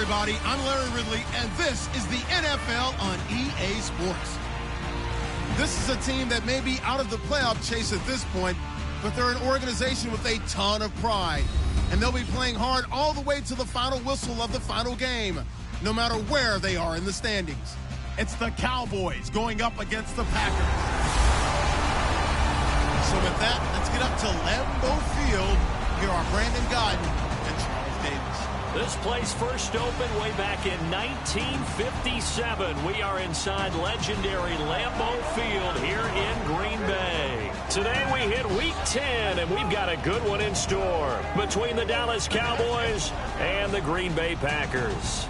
everybody. I'm Larry Ridley, and this is the NFL on EA Sports. This is a team that may be out of the playoff chase at this point, but they're an organization with a ton of pride. And they'll be playing hard all the way to the final whistle of the final game, no matter where they are in the standings. It's the Cowboys going up against the Packers. So with that, let's get up to Lambeau Field. Here are Brandon Gaudin and Charles Davis. This place first opened way back in 1957. We are inside legendary Lambeau Field here in Green Bay. Today we hit Week 10, and we've got a good one in store between the Dallas Cowboys and the Green Bay Packers.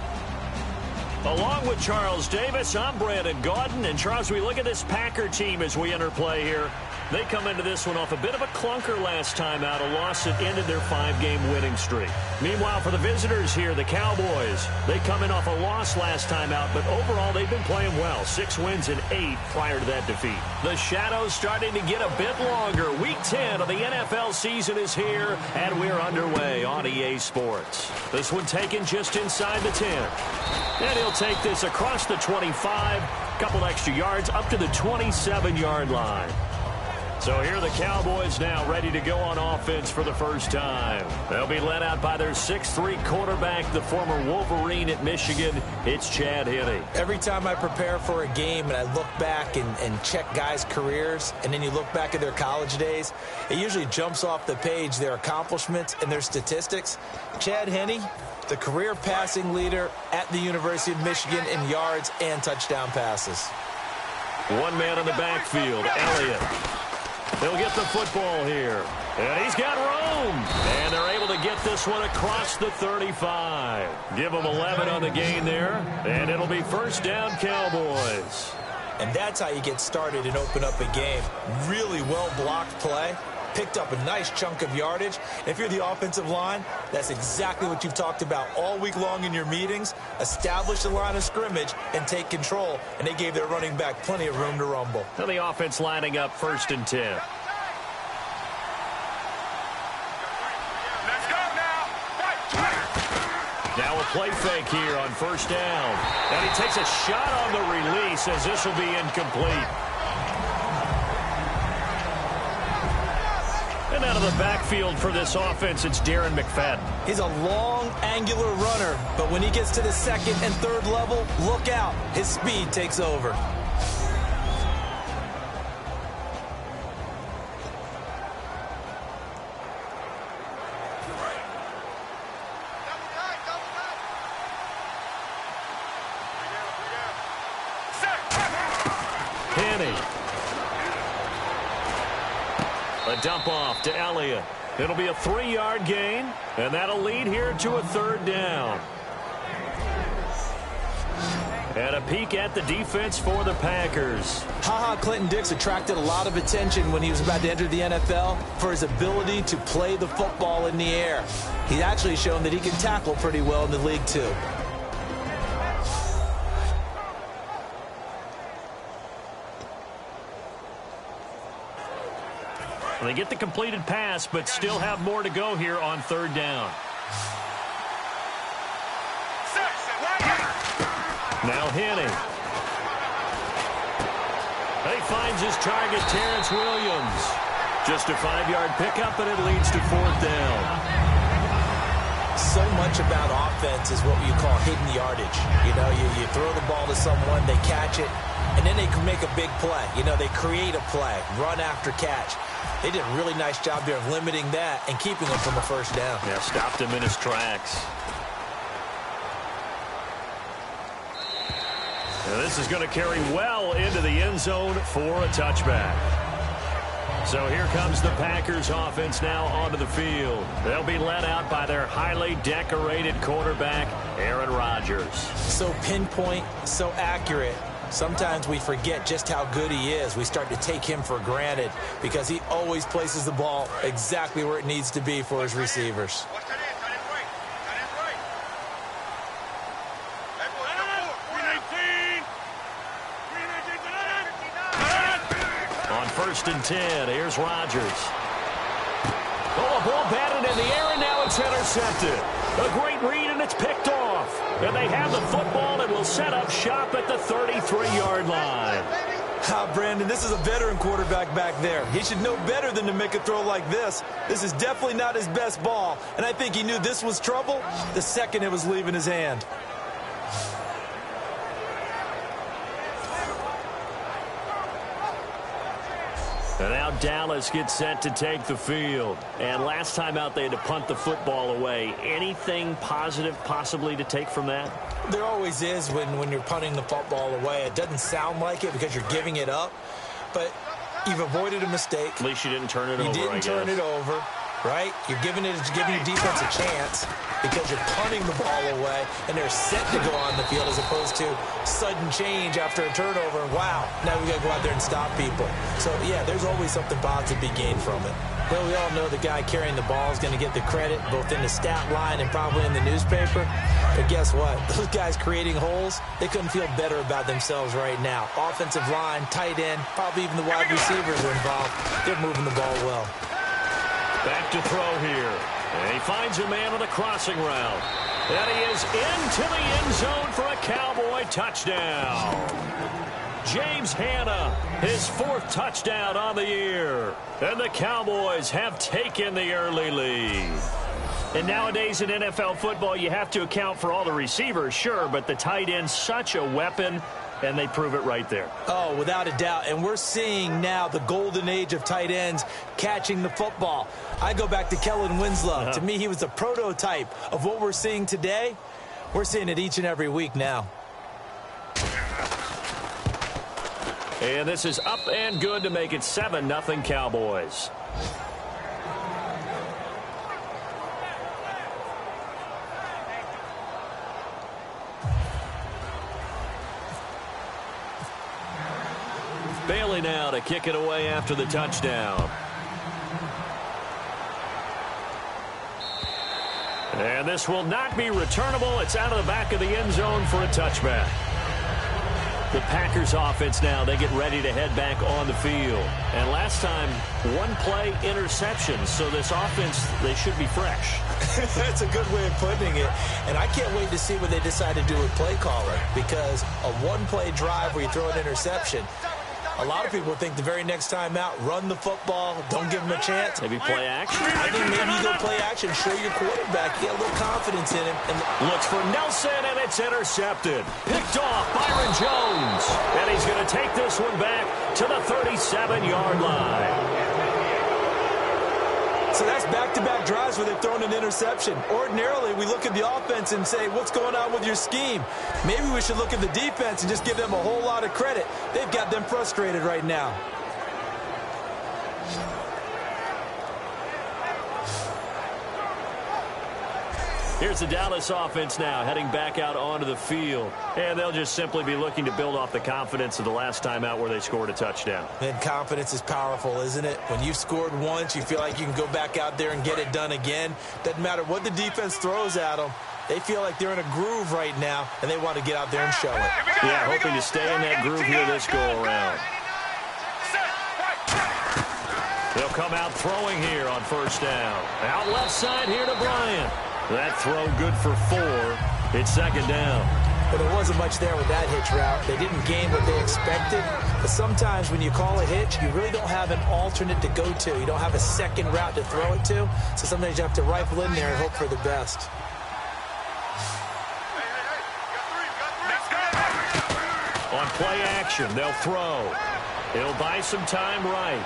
Along with Charles Davis, I'm Brandon Gaudin. And Charles, we look at this Packer team as we enter play here. They come into this one off a bit of a clunker last time out, a loss that ended their 5-game winning streak. Meanwhile, for the visitors here, the Cowboys, they come in off a loss last time out, but overall they've been playing well. 6 wins and 8 prior to that defeat. The shadows starting to get a bit longer. Week 10 of the NFL season is here, and we're underway on EA Sports. This one taken just inside the 10. And he'll take this across the 25, couple extra yards up to the 27-yard line. So here are the Cowboys now ready to go on offense for the first time. They'll be led out by their 6'3" quarterback, the former Wolverine at Michigan. It's Chad Henne. Every time I prepare for a game and I look back and check guys' careers, and then you look back at their college days, it usually jumps off the page, their accomplishments and their statistics. Chad Henne, the career passing leader at the University of Michigan in yards and touchdown passes. One man in the backfield, Elliott. He'll get the football here. And he's got room. And they're able to get this one across the 35. Give them 11 on the gain there. And it'll be first down, Cowboys. And that's how you get started and open up a game. Really well-blocked play. Picked up a nice chunk of yardage. If you're the offensive line, that's exactly what you've talked about all week long in your meetings. Establish the line of scrimmage and take control. And they gave their running back plenty of room to rumble. So the offense lining up 1st and 10. Let's go now. Now a play fake here on 1st down. And he takes a shot on the release as this will be incomplete. And out of the backfield for this offense, it's Darren McFadden. He's a long, angular runner, but when he gets to the 2nd and 3rd level, look out. His speed takes over. Henne. A dump off to Elliott. It'll be a 3-yard gain, and that'll lead here to a 3rd down. And a peek at the defense for the Packers. Clinton Dix attracted a lot of attention when he was about to enter the NFL for his ability to play the football in the air. He's actually shown that he can tackle pretty well in the league, too. They get the completed pass, but still have more to go here on 3rd down. Now Henne. He finds his target, Terrence Williams. Just a 5-yard pickup, and it leads to 4th down. So much about offense is what you call hidden yardage. You know, you throw the ball to someone, they catch it, and then they can make a big play. You know, they create a play, run after catch. They did a really nice job there of limiting that and keeping him from a 1st down. Yeah, stopped him in his tracks. Now this is going to carry well into the end zone for a touchback. So here comes the Packers offense now onto the field. They'll be led out by their highly decorated quarterback, Aaron Rodgers. So pinpoint, so accurate. Sometimes we forget just how good he is. We start to take him for granted because he always places the ball exactly where it needs to be for his receivers. On 1st and 10, here's Rodgers. Oh, a ball batted in the air, and now it's intercepted. A great read, and it's picked off. And they have the football and will set up shop at the 33-yard line. Brandon, this is a veteran quarterback back there. He should know better than to make a throw like this. This is definitely not his best ball, and I think he knew this was trouble the second it was leaving his hand. And now Dallas gets set to take the field. And last time out, they had to punt the football away. Anything positive possibly to take from that? There always is when you're punting the football away. It doesn't sound like it because you're giving it up, but you've avoided a mistake. At least you didn't turn it over, You didn't turn it over, right? You're giving your defense a chance because you're punting the ball away, and they're set to go on the field as opposed to sudden change after a turnover. Wow, now we got to go out there and stop people. So, yeah, there's always something positive to be gained from it. Well, we all know the guy carrying the ball is going to get the credit both in the stat line and probably in the newspaper. But guess what? Those guys creating holes, they couldn't feel better about themselves right now. Offensive line, tight end, probably even the wide receivers are involved. They're moving the ball well. Back to throw here. And he finds a man on the crossing route. And he is into the end zone for a Cowboy touchdown. James Hanna, his 4th touchdown on the year. And the Cowboys have taken the early lead. And nowadays in NFL football, you have to account for all the receivers, sure, but the tight end's such a weapon, and they prove it right there. Oh, without a doubt. And we're seeing now the golden age of tight ends catching the football. I go back to Kellen Winslow. To me, he was the prototype of what we're seeing today. We're seeing it each and every week now. And this is up and good to make it 7-0 Cowboys. Bailey now to kick it away after the touchdown. And this will not be returnable. It's out of the back of the end zone for a touchback. The Packers offense now, they get ready to head back on the field. And last time, 1-play interception. So this offense, they should be fresh. That's a good way of putting it. And I can't wait to see what they decide to do with play calling. Because a 1-play drive where you throw an interception, a lot of people think the very next time out, run the football, don't give him a chance. Maybe play action? I think maybe you go play action, show your quarterback, get a little confidence in him. And looks for Nelson, and it's intercepted. Picked off Byron Jones. And he's going to take this one back to the 37-yard line. So that's back-to-back drives where they've thrown an interception. Ordinarily, we look at the offense and say, what's going on with your scheme? Maybe we should look at the defense and just give them a whole lot of credit. They've got them frustrated right now. Here's the Dallas offense now heading back out onto the field. And they'll just simply be looking to build off the confidence of the last time out where they scored a touchdown. And confidence is powerful, isn't it? When you've scored once, you feel like you can go back out there and get it done again. Doesn't matter what the defense throws at them. They feel like they're in a groove right now, and they want to get out there and show it. Yeah, hoping to stay in that groove here this go-around. They'll come out throwing here on first down. Out left side here to Bryant. That throw good for 4. It's second down. But there wasn't much there with that hitch route. They didn't gain what they expected. But sometimes when you call a hitch, you really don't have an alternate to go to. You don't have a second route to throw it to. So sometimes you have to rifle in there and hope for the best. On play action, they'll throw. It'll buy some time right.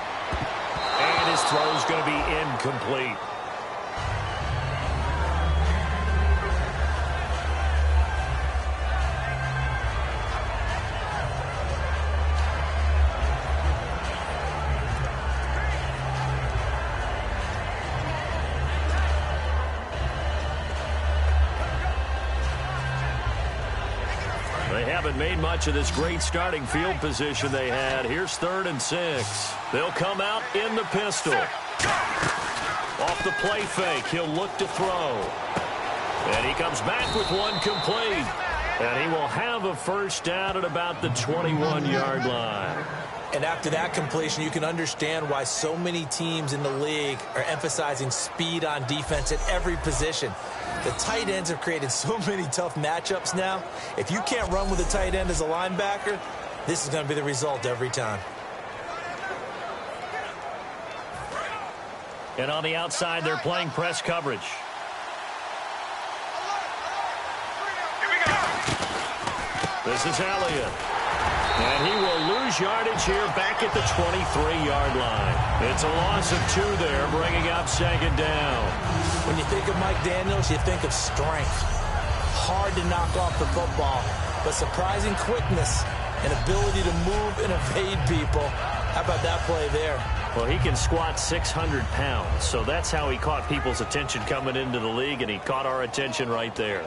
And his throw's going to be incomplete. They haven't made much of this great starting field position they had. Here's 3rd and 6. They'll come out in the pistol. Off the play fake, he'll look to throw. And he comes back with one complete. And he will have a first down at about the 21-yard line. And after that completion, you can understand why so many teams in the league are emphasizing speed on defense at every position. The tight ends have created so many tough matchups now. If you can't run with a tight end as a linebacker, this is going to be the result every time. And on the outside, they're playing press coverage. This is Elliott. And he will lose yardage here back at the 23-yard line. It's a loss of 2 there, bringing up second down. When you think of Mike Daniels, you think of strength. Hard to knock off the football, but surprising quickness and ability to move and evade people. How about that play there? Well, he can squat 600 pounds, so that's how he caught people's attention coming into the league, and he caught our attention right there.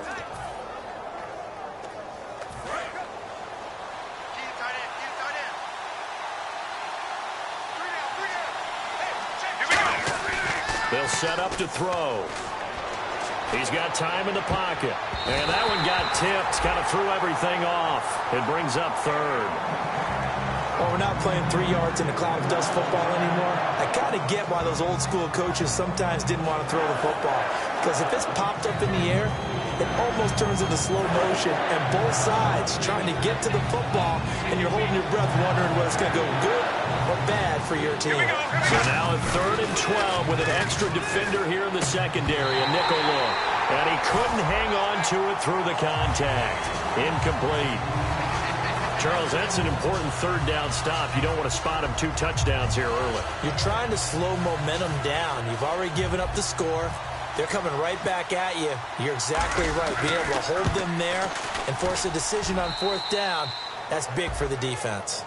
They'll set up to throw. He's got time in the pocket. And that one got tipped. Kind of threw everything off. It brings up third. Well, we're not playing 3 yards in a cloud of dust football anymore. I kind of get why those old school coaches sometimes didn't want to throw the football. Because if it's popped up in the air, it almost turns into slow motion. And both sides trying to get to the football, and you're holding your breath wondering whether it's going to go good or bad for your team. So now at 3rd and 12 with an extra defender here in the secondary, a nickel look. And he couldn't hang on to it through the contact. Incomplete. Charles, that's an important 3rd down stop. You don't want to spot him 2 touchdowns here early. You're trying to slow momentum down. You've already given up the score. They're coming right back at you. You're exactly right. Being able to hold them there and force a decision on 4th down, that's big for the defense.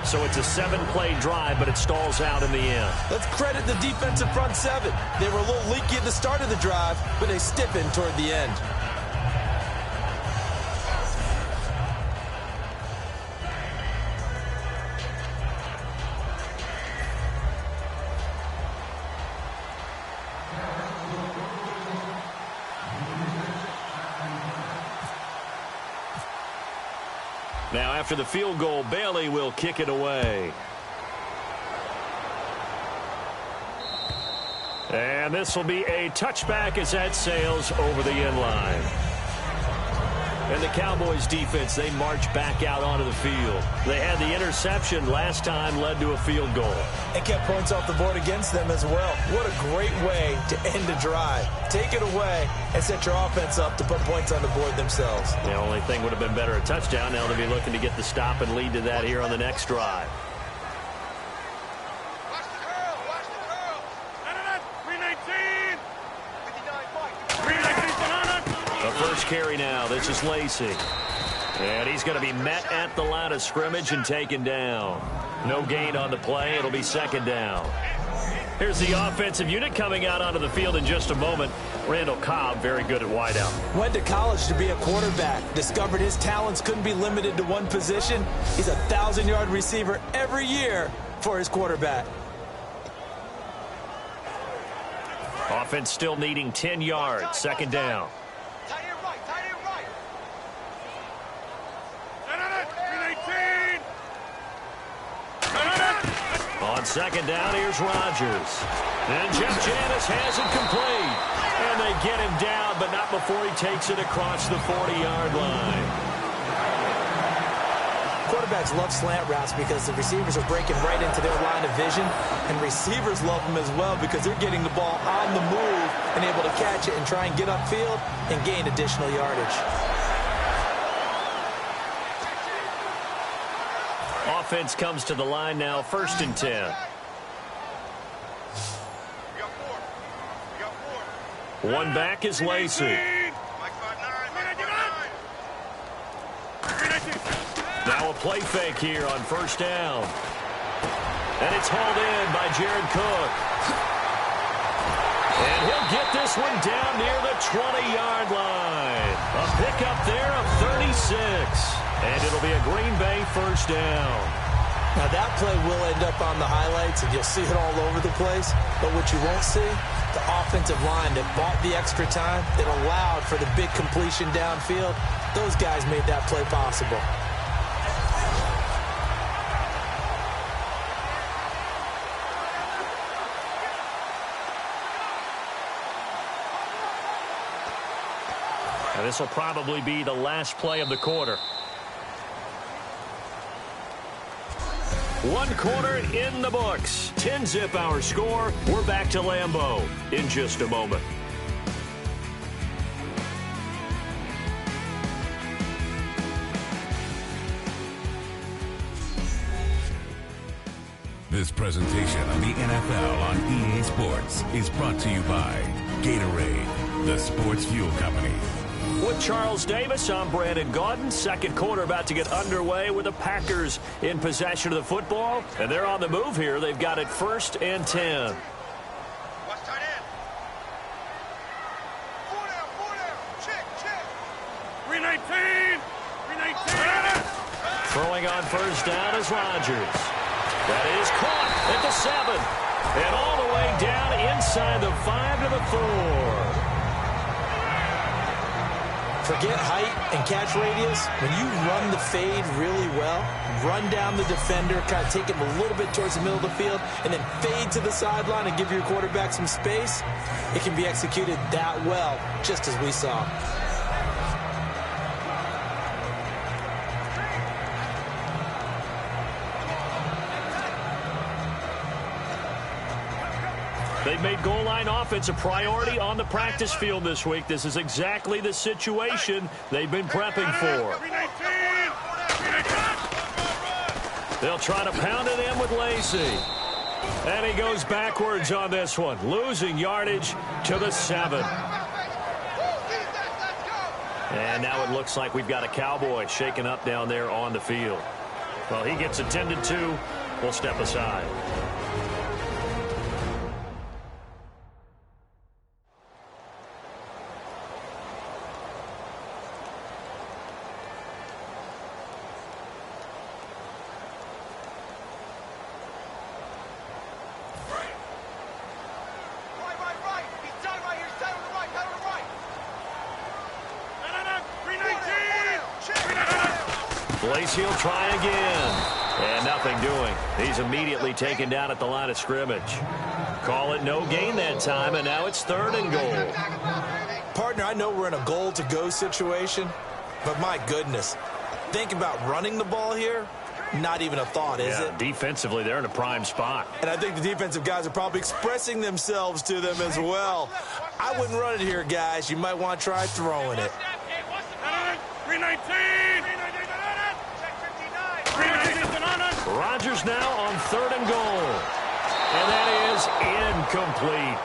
So it's a 7-play drive, but it stalls out in the end. Let's credit the defensive front 7. They were a little leaky at the start of the drive, but they stiffened toward the end. Now, after the field goal, Bailey will kick it away. And this will be a touchback as that sails over the end line. And the Cowboys defense, they march back out onto the field. They had the interception last time, led to a field goal. And kept points off the board against them as well. What a great way to end a drive. Take it away and set your offense up to put points on the board themselves. The only thing would have been better a touchdown. Now they'll be looking to get the stop and lead to that here on the next drive. First carry now. This is Lacey. And he's going to be met at the line of scrimmage and taken down. No gain on the play. It'll be 2nd down. Here's the offensive unit coming out onto the field in just a moment. Randall Cobb, very good at wideout. Went to college to be a quarterback. Discovered his talents couldn't be limited to one position. He's a 1,000-yard receiver every year for his quarterback. Offense still needing 10 yards. 2nd down. On 2nd down, here's Rodgers. And Jeff Janis has it complete. And they get him down, but not before he takes it across the 40-yard line. Quarterbacks love slant routes because the receivers are breaking right into their line of vision. And receivers love them as well because they're getting the ball on the move and able to catch it and try and get upfield and gain additional yardage. Offense comes to the line now, 1st and 10. One back is Lacey. Now a play fake here on 1st down. And it's hauled in by Jared Cook. And he'll get this one down near the 20-yard line. A pickup there of 36. And it'll be a Green Bay 1st down. Now that play will end up on the highlights, and you'll see it all over the place. But what you won't see, the offensive line that bought the extra time, that allowed for the big completion downfield, those guys made that play possible. And this will probably be the last play of the quarter. One quarter in the books. 10-zip our score. We're back to Lambeau in just a moment. This presentation of the NFL on EA Sports is brought to you by Gatorade, the sports fuel company. With Charles Davis, I'm Brandon Gaudin. Second quarter about to get underway with the Packers in possession of the football. And they're on the move here. They've got it 1st and 10. Watch tight end. 4 down. Check. 319. Throwing on 1st down is Rodgers. That is caught at the 7. And all the way down inside the 5 to the 4. Forget height and catch radius. When you run the fade really well, run down the defender, kind of take him a little bit towards the middle of the field, and then fade to the sideline and give your quarterback some space, it can be executed that well, just as we saw. They've made goal line offense a priority on the practice field this week. This is exactly the situation they've been prepping for. They'll try to pound it in with Lacey. And he goes backwards on this one, losing yardage to the 7. And now it looks like we've got a Cowboy shaken up down there on the field. Well, he gets attended to. We'll step aside. Lacey will try again. And nothing doing. He's immediately taken down at the line of scrimmage. Call it no gain that time, and now it's 3rd and goal. Partner, I know we're in a goal-to-go situation, but my goodness, think about running the ball here. Not even a thought, is it? Defensively, they're in a prime spot. And I think the defensive guys are probably expressing themselves to them as well. I wouldn't run it here, guys. You might want to try throwing it. 319. Rodgers now on 3rd and goal. And that is incomplete.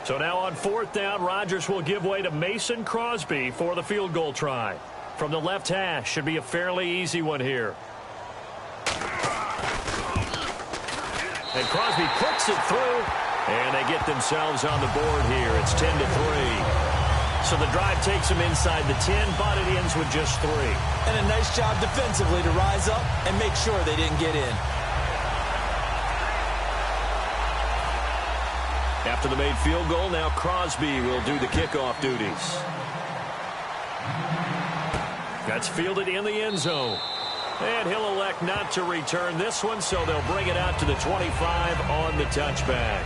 So now on 4th down, Rodgers will give way to Mason Crosby for the field goal try. From the left hash, should be a fairly easy one here. And Crosby puts it through, and they get themselves on the board here. It's 10-3. So the drive takes them inside the 10, but it ends with just 3. And a nice job defensively to rise up and make sure they didn't get in. After the made field goal, now Crosby will do the kickoff duties. That's fielded in the end zone. And he'll elect not to return this one, so they'll bring it out to the 25 on the touchback.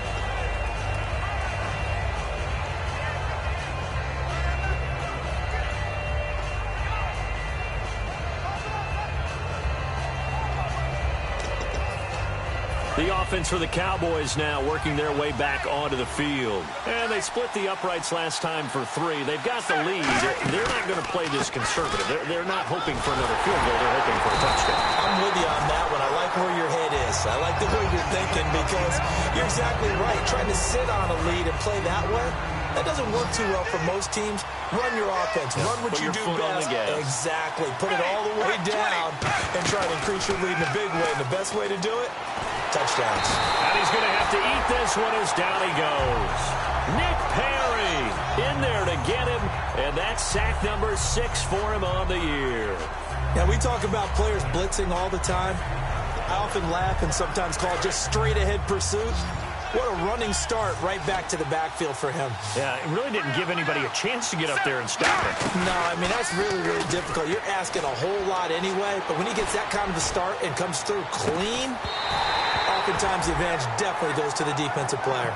The offense for the Cowboys now working their way back onto the field. And they split the uprights last time for 3. They've got the lead. They're not going to play this conservative. They're not hoping for another field goal. They're hoping for a touchdown. I'm with you on that one. I like where your head is. I like the way you're thinking because you're exactly right. Trying to sit on a lead and play that way, that doesn't work too well for most teams. Run your offense. Run what you do best. Exactly. Put it all the way down and try to increase your lead in a big way. And the best way to do it, touchdowns. And he's going to have to eat this one as down he goes. Nick Perry in there to get him, and that's sack number 6 for him on the year. Now, we talk about players blitzing all the time. I often laugh and sometimes call it just straight-ahead pursuit. What a running start right back to the backfield for him. Yeah, it really didn't give anybody a chance to get up there and stop it. No, I mean, that's really, really difficult. You're asking a whole lot anyway, but when he gets that kind of a start and comes through clean, oftentimes the advantage definitely goes to the defensive player.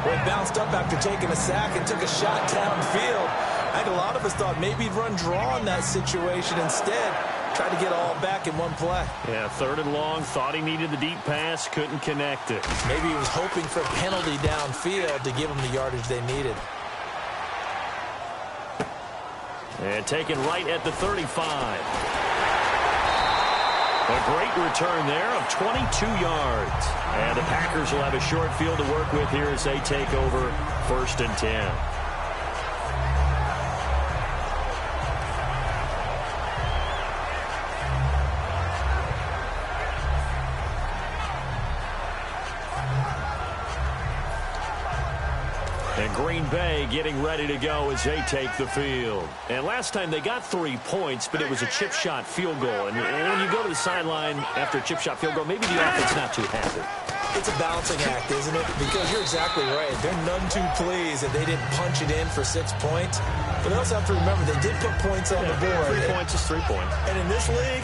Well, he bounced up after taking a sack and took a shot downfield. I think a lot of us thought maybe he'd run draw in that situation instead. Tried to get all back in one play. Yeah, 3rd and long, thought he needed the deep pass, couldn't connect it. Maybe he was hoping for a penalty downfield to give him the yardage they needed. And taken right at the 35. A great return there of 22 yards. And the Packers will have a short field to work with here as they take over 1st and 10. And Green Bay getting ready to go as they take the field. And last time they got 3 points, but it was a chip shot field goal. And when you go to the sideline after a chip shot field goal, maybe the offense not too happy. It's a balancing act, isn't it? Because you're exactly right. They're none too pleased that they didn't punch it in for 6 points. But they also have to remember they did put points on the board. 3 points is 3 points. And in this league,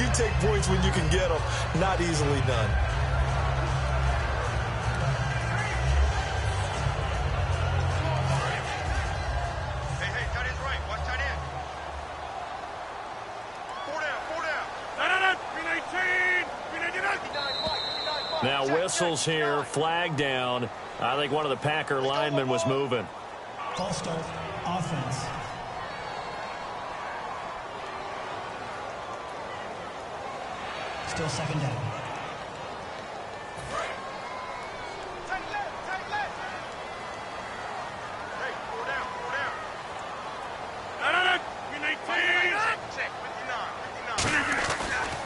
you take points when you can get them. Not easily done. Now whistles here, flag down. I think one of the Packer linemen was moving. False start, offense. Still 2nd down.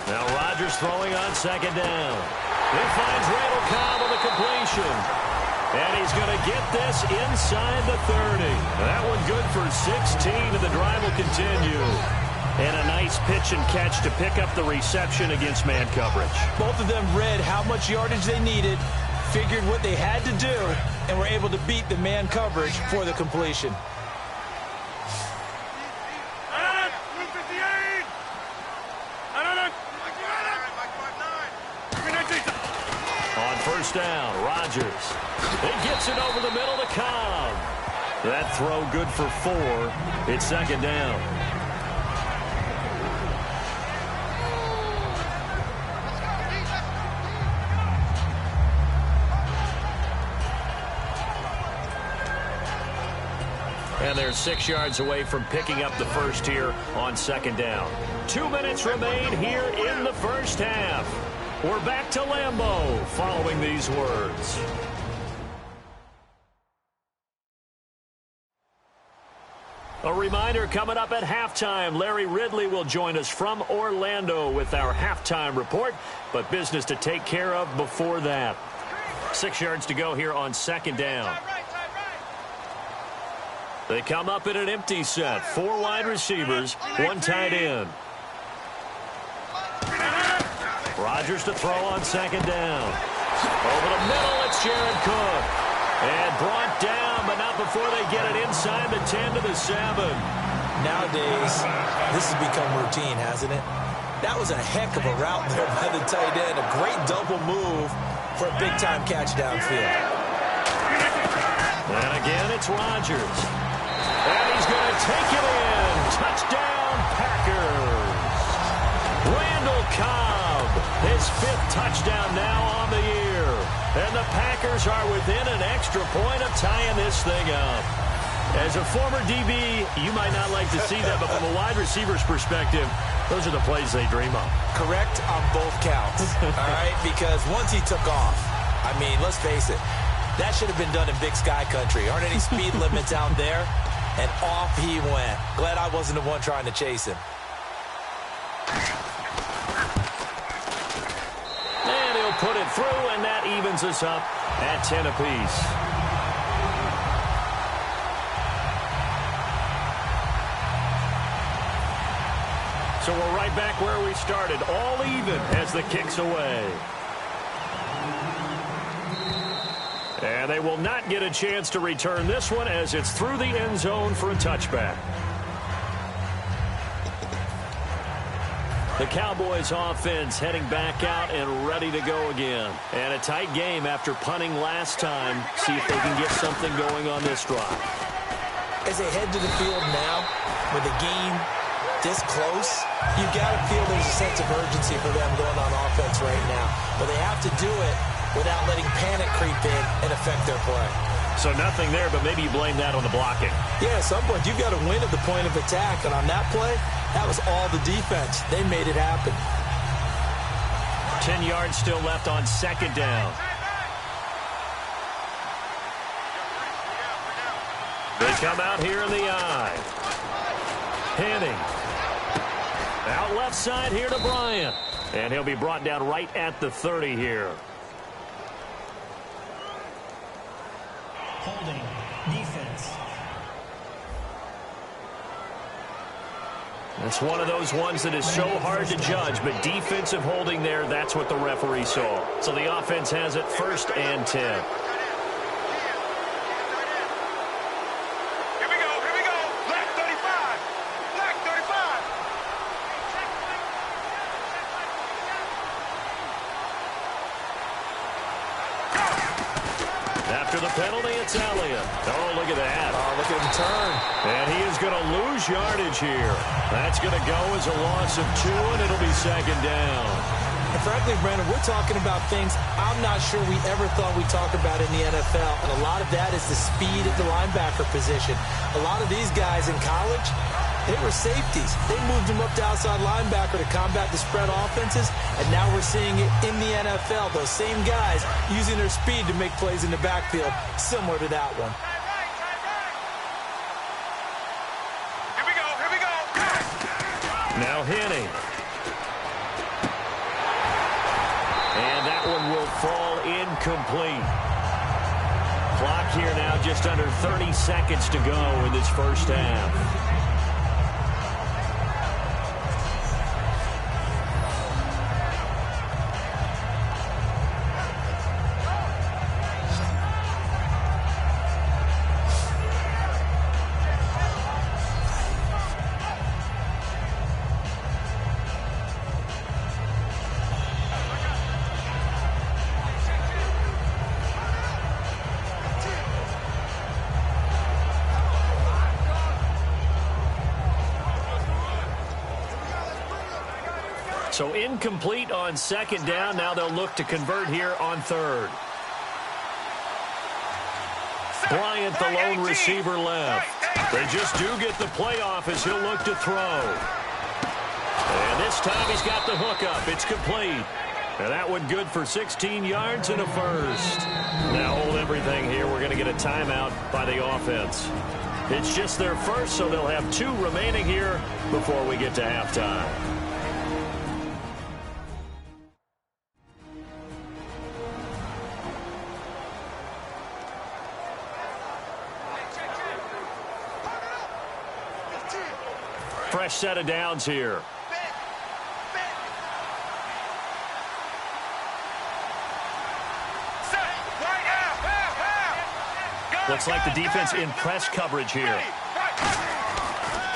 Now Rodgers throwing on 2nd down. He finds Randall Cobb on the completion. And he's going to get this inside the 30. That one good for 16, and the drive will continue. And a nice pitch and catch to pick up the reception against man coverage. Both of them read how much yardage they needed, figured what they had to do, and were able to beat the man coverage for the completion. On 1st down, Rodgers. He gets it over the middle to Cobb. That throw good for 4. It's 2nd down. And they're 6 yards away from picking up the first here on 2nd down. 2 minutes remain here in the first half. We're back to Lambeau following these words. A reminder coming up at halftime. Larry Ridley will join us from Orlando with our halftime report, but business to take care of before that. 6 yards to go here on 2nd down. They come up in an empty set. 4 wide receivers, 1 tight end. Rodgers to throw on 2nd down. Over the middle, it's Jared Cook. And brought down, but not before they get it inside the 10 to the 7. Nowadays, this has become routine, hasn't it? That was a heck of a route there by the tight end. A great double move for a big-time catch downfield. And again, it's Rodgers. And he's going to take it in. Touchdown, Packers. Randall Cobb, his 5th touchdown now on the year. And the Packers are within an extra point of tying this thing up. As a former DB, you might not like to see that, but from a wide receiver's perspective, those are the plays they dream of. Correct on both counts, all right? Because once he took off, I mean, let's face it, that should have been done in Big Sky Country. Aren't any speed limits out there? And off he went. Glad I wasn't the one trying to chase him. And he'll put it through, and that evens us up at 10 apiece. So we're right back where we started, all even as the kick's away. And they will not get a chance to return this one as it's through the end zone for a touchback. The Cowboys offense heading back out and ready to go again. And a tight game after punting last time. See if they can get something going on this drive. As they head to the field now, with the game this close, you got to feel there's a sense of urgency for them going on offense right now. But they have to do it without letting panic creep in and affect their play. So nothing there, but maybe you blame that on the blocking. Yeah, at some point you've got to win at the point of attack. And on that play, that was all the defense. They made it happen. 10 yards still left on second down. They come out here in the eye. Henning. Out left side here to Bryant. And he'll be brought down right at the 30 here. Holding. Defense. It's one of those ones that is so hard to judge, but defensive holding there, that's what the referee saw. So the offense has it 1st and 10. Penalty, it's Elliott. Oh, look at that. Oh, look at him turn. And he is going to lose yardage here. That's going to go as a loss of 2, and it'll be second down. And frankly, Brandon, we're talking about things I'm not sure we ever thought we'd talk about in the NFL. And a lot of that is the speed at the linebacker position. A lot of these guys in college, they were safeties. They moved them up to outside linebacker to combat the spread offenses, and now we're seeing it in the NFL. Those same guys using their speed to make plays in the backfield, similar to that one. Here we go. Now Henning. And that one will fall incomplete. Clock here now just under 30 seconds to go in this first half. So incomplete on second down. Now they'll look to convert here on third. Bryant, the lone receiver left. They just do get the playoff as he'll look to throw. And this time he's got the hook up. It's complete. And that one good for 16 yards and a first. Now hold everything here. We're going to get a timeout by the offense. It's just their first, so they'll have 2 remaining here before we get to halftime. Fresh set of downs here. Looks like the defense in press coverage here.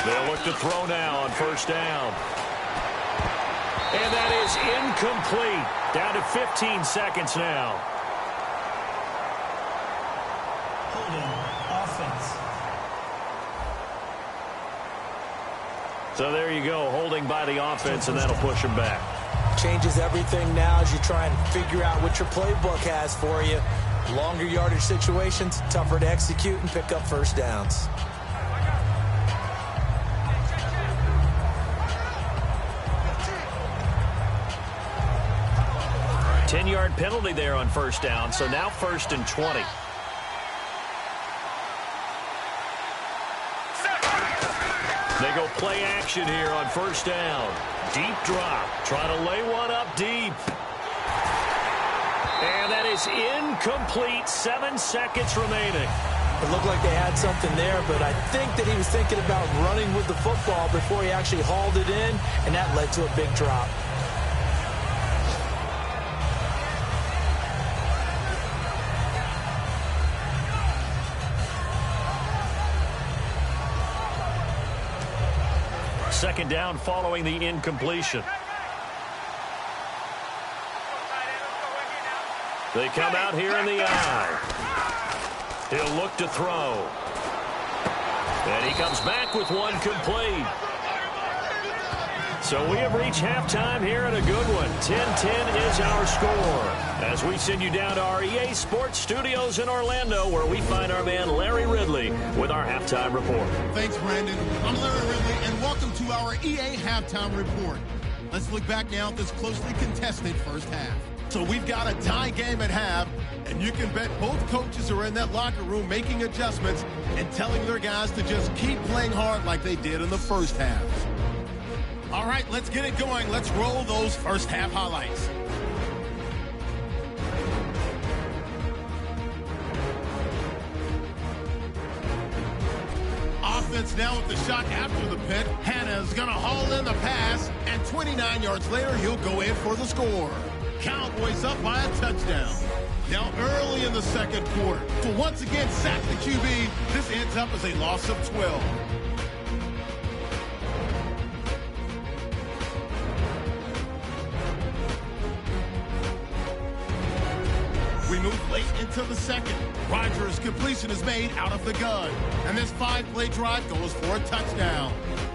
They'll look to throw now on first down. And that is incomplete. Down to 15 seconds now. Holding. Offense. So there you go, holding by the offense, and that'll push them back. Changes everything now as you try and figure out what your playbook has for you. Longer yardage situations, tougher to execute and pick up first downs. A 10-yard penalty there on first down, so now 1st and 20. They go play action here on first down. Deep drop. Trying to lay one up deep. And that is incomplete. 7 seconds remaining. It looked like they had something there, but I think that he was thinking about running with the football before he actually hauled it in, and that led to a big drop. Second down following the incompletion. They come out here in the eye. He'll look to throw. And he comes back with one complete. So we have reached halftime here in a good one. 10-10 is our score. As we send you down to our EA Sports Studios in Orlando, where we find our man Larry Ridley with our halftime report. Thanks, Brandon. I'm Larry Ridley, and welcome to our EA Halftime Report. Let's look back now at this closely contested first half. So we've got a tie game at half, and you can bet both coaches are in that locker room making adjustments and telling their guys to just keep playing hard like they did in the first half. All right, let's get it going. Let's roll those first half highlights. Offense now with the shot after the pick. Hannah's going to haul in the pass, and 29 yards later, he'll go in for the score. Cowboys up by a touchdown. Now early in the second quarter. So once again, sack the QB. This ends up as a loss of 12. We move late into the second. Rodgers' completion is made out of the gun. And this 5-play drive goes for a touchdown.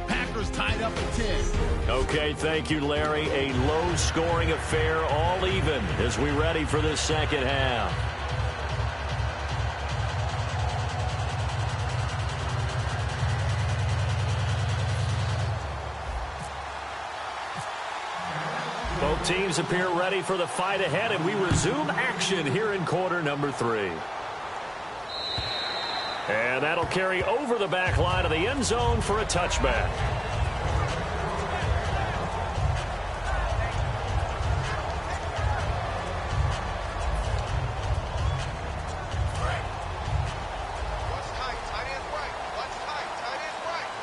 Packers tied up at 10. Okay, thank you, Larry. A low-scoring affair, all even, as we ready for this second half. Both teams appear ready for the fight ahead, and we resume action here in quarter number 3. And that'll carry over the back line of the end zone for a touchback.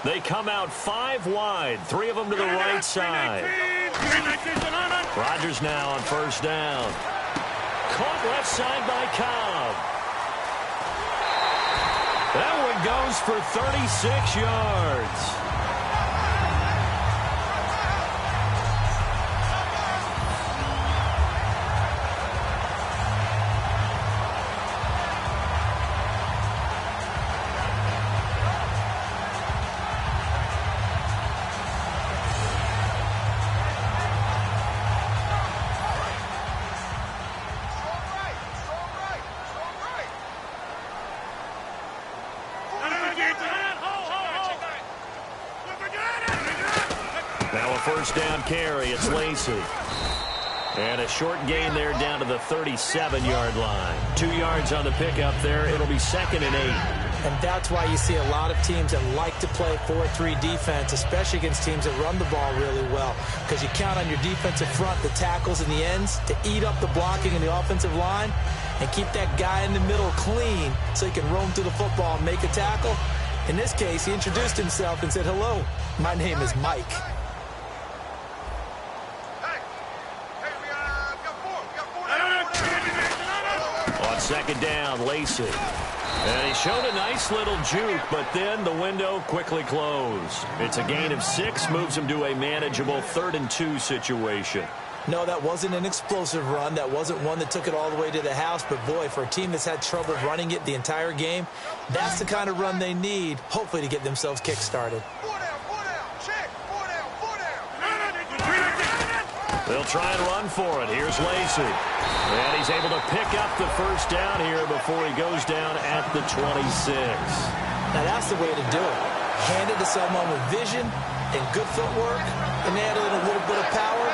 They come out 5 wide, 3 of them to the right side. Rodgers now on first down. Caught left side by Cobb. That one goes for 36 yards. Now a first down carry. It's Lacey. And a short gain there down to the 37-yard line. 2 yards on the pickup there. It'll be 2nd and 8. And that's why you see a lot of teams that like to play 4-3 defense, especially against teams that run the ball really well, because you count on your defensive front, the tackles and the ends, to eat up the blocking in the offensive line and keep that guy in the middle clean so he can roam through the football and make a tackle. In this case, he introduced himself and said, "Hello, my name is Mike." On second down, Lacey. And he showed a nice little juke, but then the window quickly closed. It's a gain of 6, moves him to a manageable 3rd and 2 situation. No, that wasn't an explosive run. That wasn't one that took it all the way to the house. But, boy, for a team that's had trouble running it the entire game, that's the kind of run they need, hopefully, to get themselves kick-started. They'll try and run for it. Here's Lacey. And he's able to pick up the first down here before he goes down at the 26. Now, that's the way to do it. Hand it to someone with vision and good footwork, and add in a little bit of power,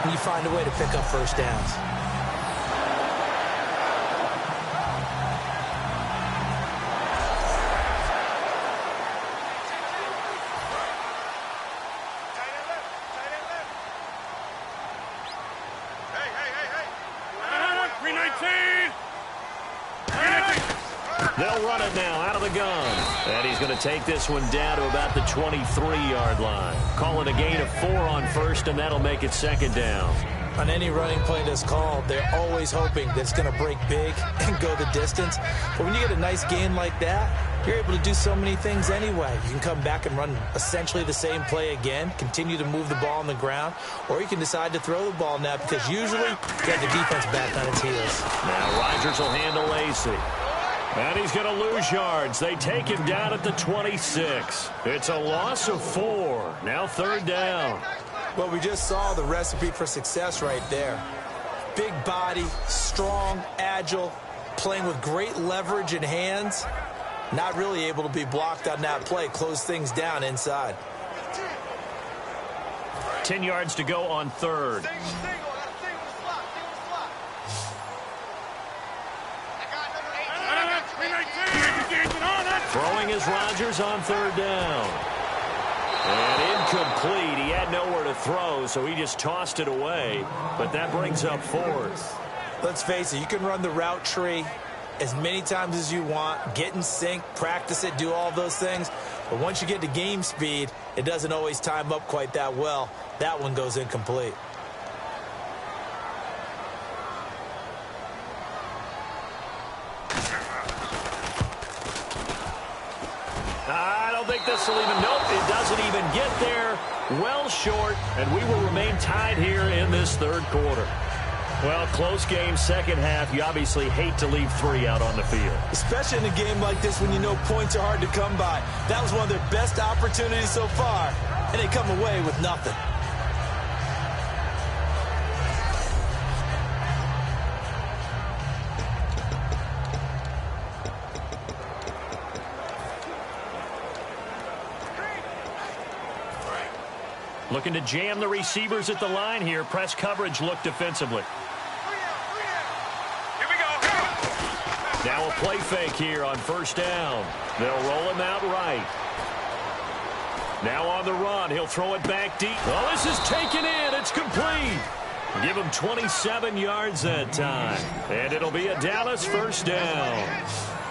and you find a way to pick up first downs. They'll run it now out of the gun. And he's going to take this one down to about the 23-yard line. Calling a gain of 4 on first, and that'll make it second down. On any running play that's called, they're always hoping that it's going to break big and go the distance. But when you get a nice gain like that, you're able to do so many things anyway. You can come back and run essentially the same play again, continue to move the ball on the ground, or you can decide to throw the ball now because usually you have the defense back on its heels. Now Rodgers will handle Lacey. And he's going to lose yards. They take him down at the 26. It's a loss of 4. Now third down. Well, we just saw the recipe for success right there. Big body, strong, agile, playing with great leverage in hands. Not really able to be blocked on that play. Close things down inside. 10 yards to go on third. Throwing is Rodgers on third down. And incomplete. He had nowhere to throw, so he just tossed it away. But that brings up fourth. Let's face it, you can run the route tree as many times as you want, get in sync, practice it, do all those things. But once you get to game speed, it doesn't always time up quite that well. That one goes incomplete. I don't think this will even, nope, it doesn't even get there. Well short, and we will remain tied here in this third quarter. Well, close game, second half. You obviously hate to leave 3 out on the field. Especially in a game like this when you know points are hard to come by. That was one of their best opportunities so far, and they come away with nothing. Looking to jam the receivers at the line here. Press coverage look defensively. Here we go. Now a play fake here on first down. They'll roll him out right. Now on the run. He'll throw it back deep. Oh, this is taken in. It's complete. Give him 27 yards that time. And it'll be a Dallas first down.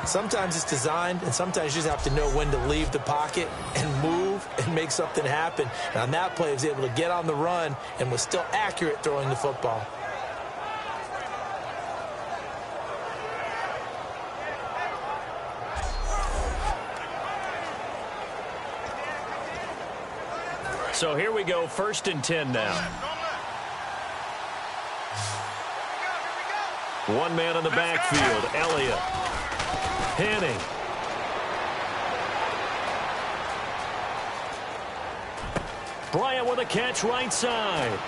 Sometimes it's designed, and sometimes you just have to know when to leave the pocket and move and make something happen. And on that play, he was able to get on the run and was still accurate throwing the football. So here we go, 1st and 10 now. One man in the backfield, Elliott. Henning. Bryant with a catch right side.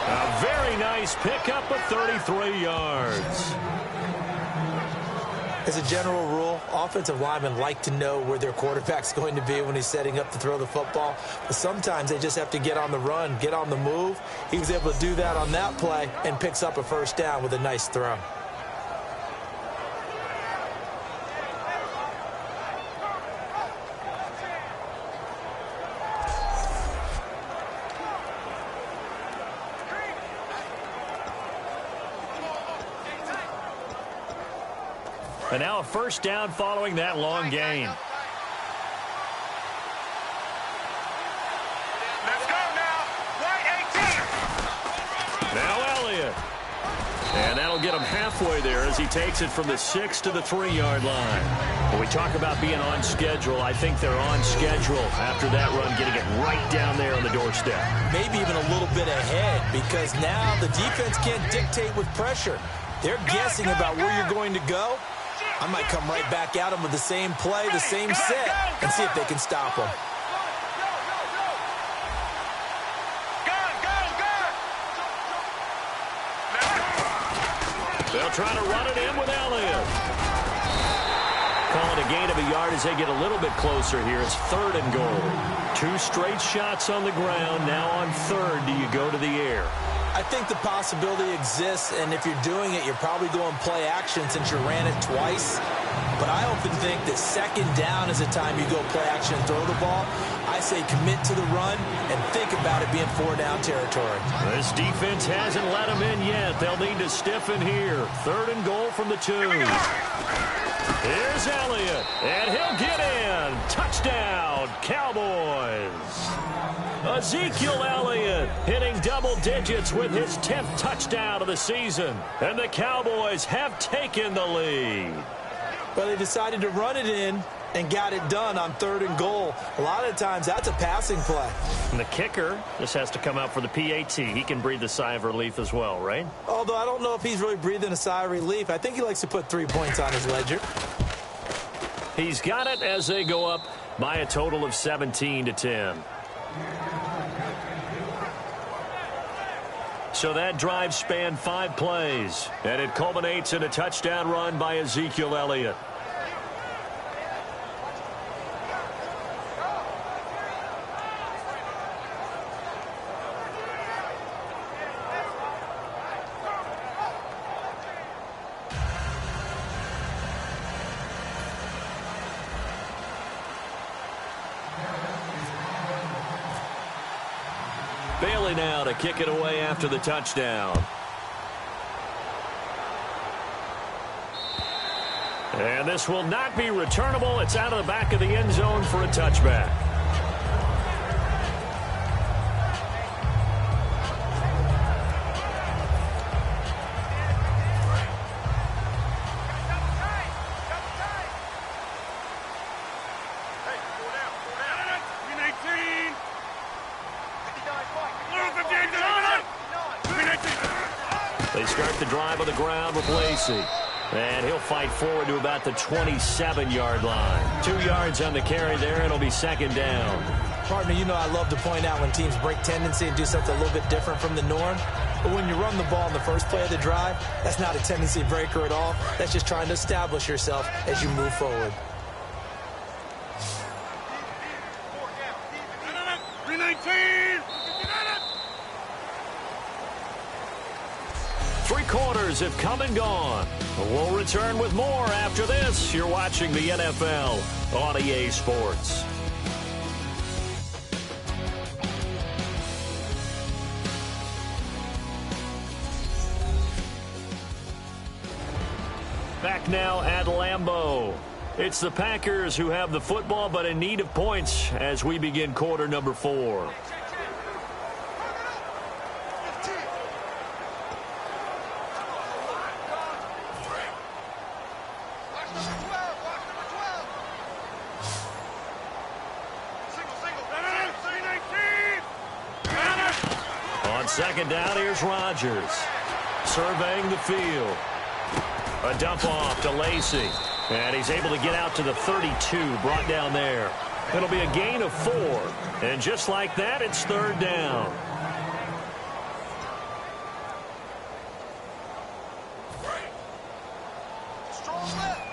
A very nice pickup of 33 yards. As a general rule, offensive linemen like to know where their quarterback's going to be when he's setting up to throw the football. But sometimes they just have to get on the run, get on the move. He was able to do that on that play and picks up a first down with a nice throw. And now a first down following that long gain. Let's go now. White 18. Now Elliott. And that'll get him halfway there as he takes it from the 6 to the 3-yard line. When we talk about being on schedule, I think they're on schedule after that run, getting it right down there on the doorstep. Maybe even a little bit ahead because now the defense can't dictate with pressure. They're guessing about where you're going to go. I might come right back at them with the same play, the same set, and see if they can stop them. They'll try to run it in with Elliott. Calling a gain of a yard as they get a little bit closer here. It's 3rd and goal. 2 straight shots on the ground. Now on 3rd, do you go to the air? I think the possibility exists, and if you're doing it, you're probably going play action since you ran it twice. But I often think that 2nd down is the time you go play action and throw the ball. I I say commit to the run and think about it being 4-down territory. This defense hasn't let them in yet. They'll need to stiffen here. 3rd and goal from the 2. Here's Elliott, and he'll get in. Touchdown, Cowboys. Ezekiel Elliott hitting double digits with his 10th touchdown of the season. And the Cowboys have taken the lead. Well, they decided to run it in and got it done on 3rd and goal. A lot of times, that's a passing play. And the kicker just has to come out for the PAT. He can breathe a sigh of relief as well, right? Although I don't know if he's really breathing a sigh of relief. I think he likes to put 3 points on his ledger. He's got it as they go up by a total of 17-10. So that drive spanned 5 plays, and it culminates in a touchdown run by Ezekiel Elliott. Bailey now to kick it away after the touchdown. And this will not be returnable. It's out of the back of the end zone for a touchback. They start the drive on the ground with Lacey. And he'll fight forward to about the 27-yard line. 2 yards on the carry there. It'll be 2nd down. Partner, you know I love to point out when teams break tendency and do something a little bit different from the norm. But when you run the ball in the first play of the drive, that's not a tendency breaker at all. That's just trying to establish yourself as you move forward. 319! 3 quarters have come and gone. We'll return with more after this. You're watching the NFL on EA Sports. Back now at Lambeau. It's the Packers who have the football, but in need of points as we begin quarter number 4. On 2nd down, here's Rodgers. Surveying the field. A dump off to Lacey. And he's able to get out to the 32, brought down there. It'll be a gain of 4. And just like that, it's 3rd down. Strong left.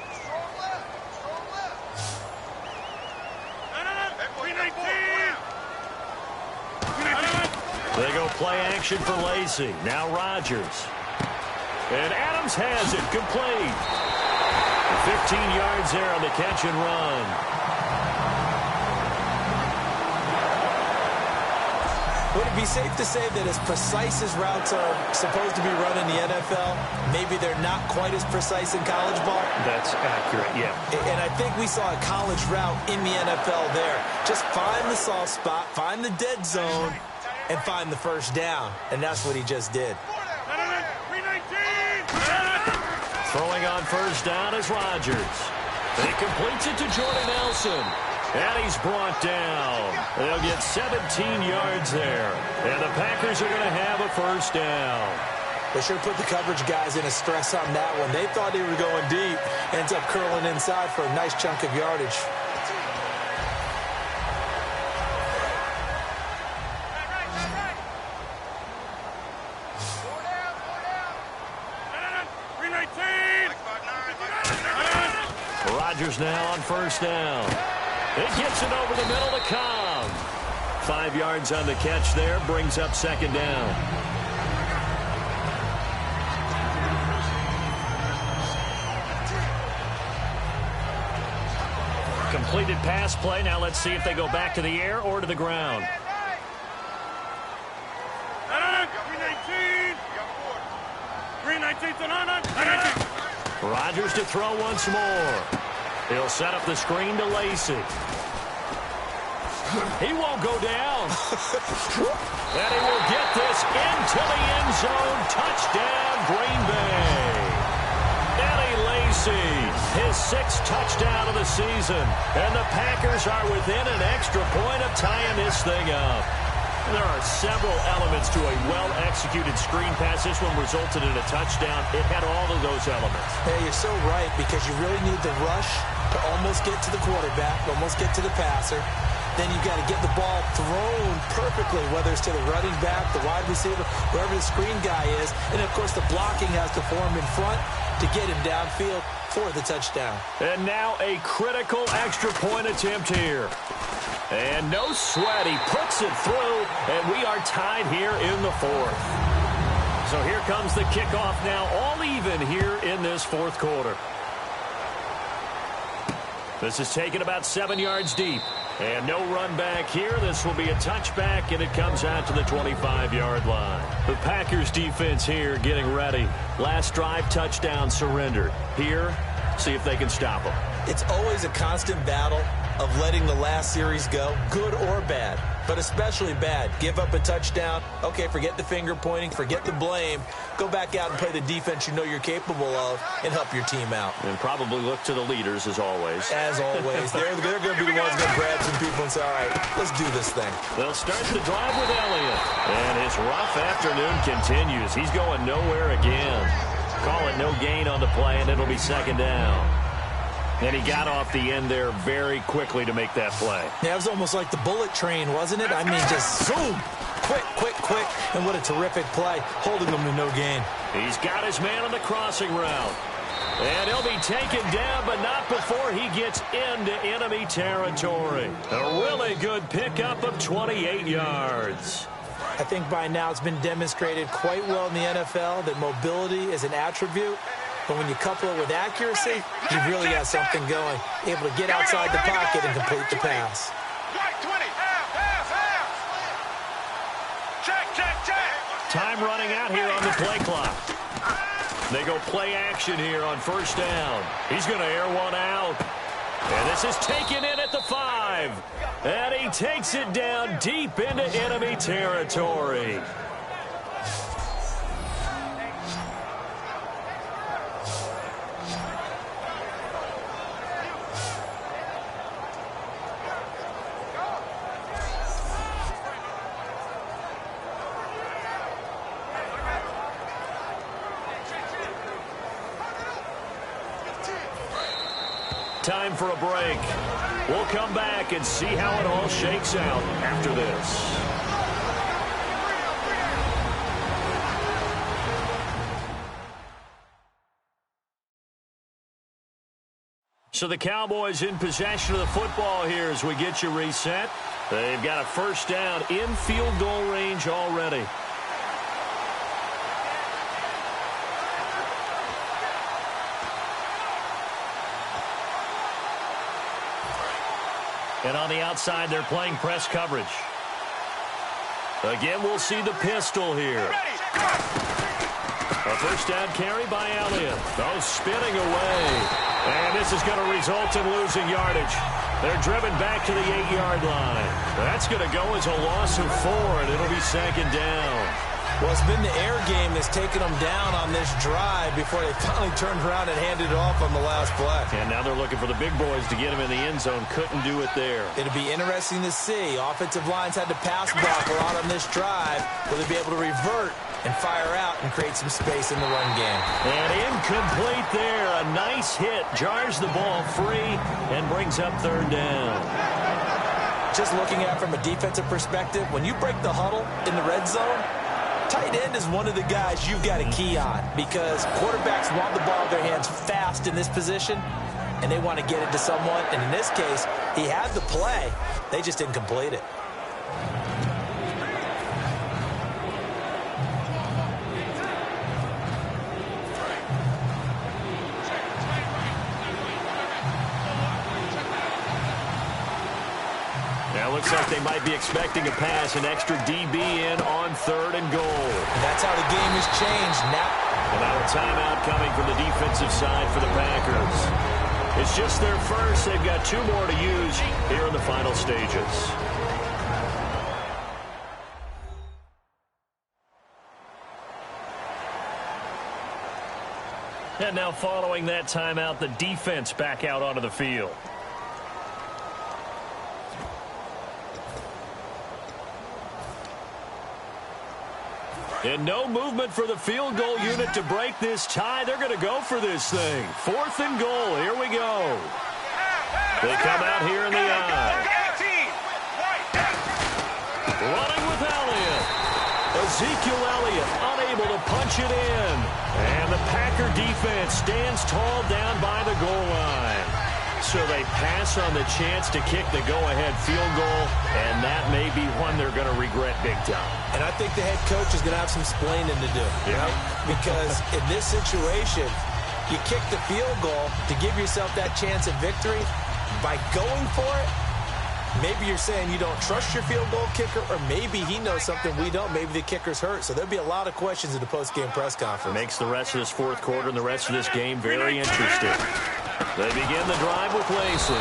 They go play action for Lacey. Now Rodgers. And Adams has it complete. 15 yards there on the catch and run. Would it be safe to say that as precise as routes are supposed to be run in the NFL, maybe they're not quite as precise in college ball? That's accurate, yeah. And I think we saw a college route in the NFL there. Just find the soft spot, find the dead zone, and find the 1st down. And that's what he just did. Throwing on 1st down is Rodgers. And he completes it to Jordan Nelson. And he's brought down. They'll get 17 yards there. And the Packers are going to have a 1st down. They sure put the coverage guys in a stress on that one. They thought they were going deep. Ends up curling inside for a nice chunk of yardage. Rodgers now on 1st down. It gets it over the middle to Cobb. 5 yards on the catch there, brings up 2nd down. completed pass play. Now let's see if they go back to the air or to the ground. 319 to 9. Rodgers to throw once more. He'll set up the screen to Lacy. He won't go down. And he will get this into the end zone. Touchdown, Green Bay. Eddie Lacy, his 6th touchdown of the season. And the Packers are within an extra point of tying this thing up. There are several elements to a well-executed screen pass. This one resulted in a touchdown. It had all of those elements. Hey, you're so right, because you really need the rush to almost get to the quarterback, almost get to the passer. Then you've got to get the ball thrown perfectly, whether it's to the running back, the wide receiver, wherever the screen guy is. And, of course, the blocking has to form in front to get him downfield for the touchdown. And now a critical extra point attempt here. And no sweat. He puts it through, and we are tied here in the 4th. So here comes the kickoff now, all even here in this 4th quarter. This is taken about 7 yards deep. And no run back here. This will be a touchback, and it comes out to the 25-yard line. The Packers defense here getting ready. Last drive touchdown surrendered. Here, see if they can stop them. It's always a constant battle of letting the last series go, good or bad, but especially bad. Give up a touchdown. Okay, forget the finger pointing, forget the blame. Go back out and play the defense you know you're capable of and help your team out. And probably look to the leaders, as always. As always. They're going to be the ones going to grab some people and say, all right, let's do this thing. They'll start the drive with Elliott. And his rough afternoon continues. He's going nowhere again. Call it no gain on the play, and it'll be 2nd down. And he got off the end there very quickly to make that play. Yeah, it was almost like the bullet train, wasn't it? I mean, just boom, quick, quick, quick. And what a terrific play, holding them to no gain. He's got his man on the crossing route. And he'll be taken down, but not before he gets into enemy territory. A really good pickup of 28 yards. I think by now it's been demonstrated quite well in the NFL that mobility is an attribute. But when you couple it with accuracy, you've really got something going. Able to get outside the pocket and complete the pass. Time running out here on the play clock. They go play action here on 1st down. He's going to air one out. And this is taken in at the 5. And he takes it down deep into enemy territory. Time for a break. We'll come back and see how it all shakes out after this. So the Cowboys in possession of the football here as we get you reset. They've got a 1st down in field goal range already. And on the outside, they're playing press coverage. Again, we'll see the pistol here. A 1st down carry by Elliott. Oh, spinning away. And this is going to result in losing yardage. They're driven back to the 8-yard line. That's going to go as a loss of 4, and it'll be 2nd down. Well, it's been the air game that's taken them down on this drive before they finally turned around and handed it off on the last play. And now they're looking for the big boys to get him in the end zone. Couldn't do it there. It'll be interesting to see. Offensive lines had to pass block a lot on this drive. Will they be able to revert and fire out and create some space in the run game? And incomplete there. A nice hit. Jars the ball free and brings up 3rd down. Just looking at it from a defensive perspective, when you break the huddle in the red zone, tight end is one of the guys you've got to key on because quarterbacks want the ball in their hands fast in this position, and they want to get it to someone. And in this case, he had the play. They just didn't complete it. looks like they might be expecting a pass, an extra DB in on 3rd and goal. And that's how the game has changed. And now a timeout coming from the defensive side for the Packers. It's just their first. They've got 2 more to use here in the final stages. And now following that timeout, the defense back out onto the field. And no movement for the field goal unit to break this tie. They're going to go for this thing. 4th and goal. Here we go. They come out here in the eye. Running with Elliott. Ezekiel Elliott unable to punch it in. And the Packer defense stands tall down by the goal line. So they pass on the chance to kick the go-ahead field goal, and that may be one they're going to regret big time. And I think the head coach is going to have some explaining to do, right? Because in this situation, you kick the field goal to give yourself that chance at victory. By going for it, maybe you're saying you don't trust your field goal kicker, or maybe he knows something we don't. Maybe the kicker's hurt. So there'll be a lot of questions in the post-game press conference. Makes the rest of this 4th quarter and the rest of this game very interesting. They begin the drive with Lacey.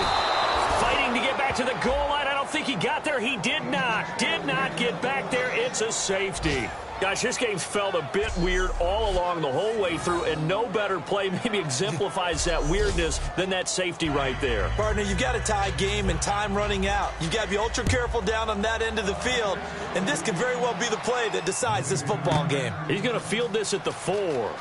Fighting to get back to the goal line. I don't think he got there. He did not. Did not get back there. It's a safety. Gosh, this game's felt a bit weird all along the whole way through, and no better play maybe exemplifies that weirdness than that safety right there. Partner, you've got a tie game and time running out. You've got to be ultra careful down on that end of the field, and this could very well be the play that decides this football game. He's going to field this at the 4.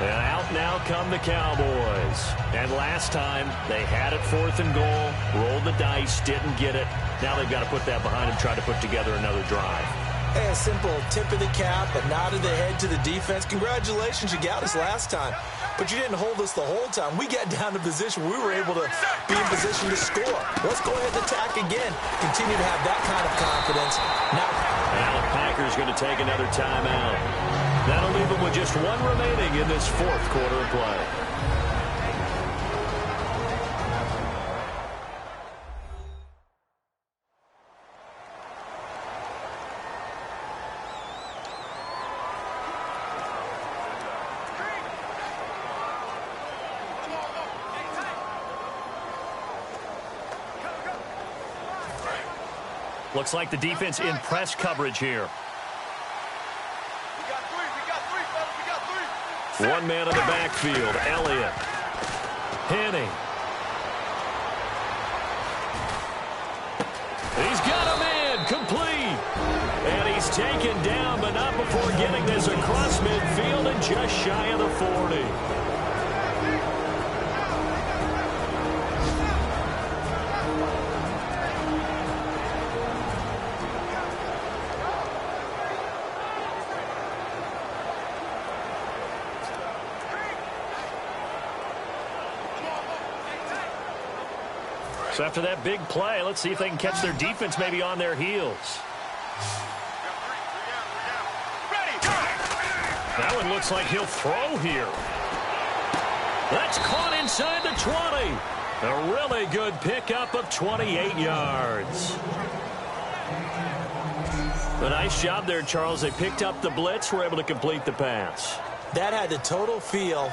And out now come the Cowboys. And last time, they had it 4th and goal, rolled the dice, didn't get it. Now they've got to put that behind them, try to put together another drive. Hey, a simple tip of the cap, a nod of the head to the defense. Congratulations, you got us last time. But you didn't hold us the whole time. We got down to position where we were able to be in position to score. Let's go ahead and attack again. Continue to have that kind of confidence. Now the Packers going to take another timeout. That'll leave them with just 1 remaining in this 4th quarter of play. Looks like the defense in press coverage here. One man in the backfield, Elliott. Henning. He's got him in, complete. And he's taken down, but not before getting this across midfield and just shy of the 40. So after that big play, let's see if they can catch their defense maybe on their heels. That one looks like he'll throw here. That's caught inside the 20. A really good pickup of 28 yards. A nice job there, Charles. They picked up the blitz, were able to complete the pass. That had the total feel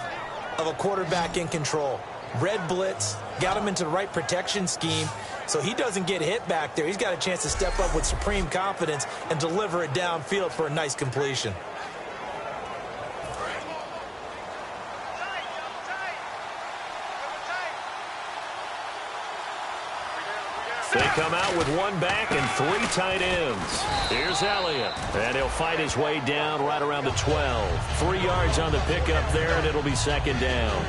of a quarterback in control. Red blitz, got him into the right protection scheme, so he doesn't get hit back there. He's got a chance to step up with supreme confidence and deliver it downfield for a nice completion. They come out with 1 back and 3 tight ends. Here's Elliott, and he'll fight his way down right around the 12. 3 yards on the pickup there, and it'll be 2nd down.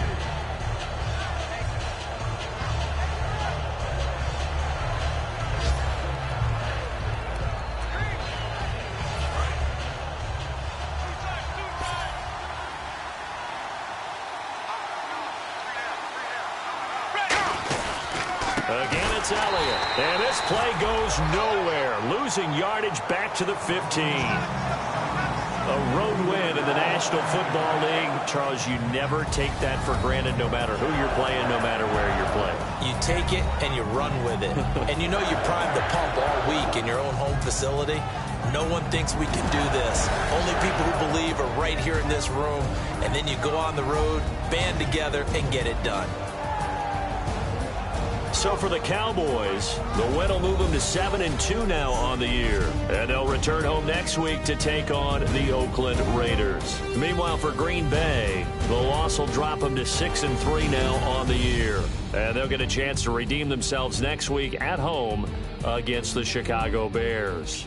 Again, it's Elliott. And this play goes nowhere. Losing yardage back to the 15. A road win in the National Football League. Charles, you never take that for granted no matter who you're playing, no matter where you're playing. You take it and you run with it. And you know you primed the pump all week in your own home facility. No one thinks we can do this. Only people who believe are right here in this room. And then you go on the road, band together, and get it done. So for the Cowboys, the win will move them to 7-2 now on the year. And they'll return home next week to take on the Oakland Raiders. Meanwhile, for Green Bay, the loss will drop them to 6-3 now on the year. And they'll get a chance to redeem themselves next week at home against the Chicago Bears.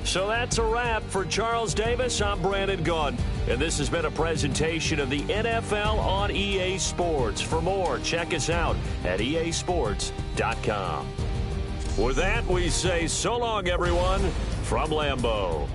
So that's a wrap. For Charles Davis, I'm Brandon Gaudin. And this has been a presentation of the NFL on EA Sports. For more, check us out at easports.com. With that, we say so long, everyone, from Lambeau.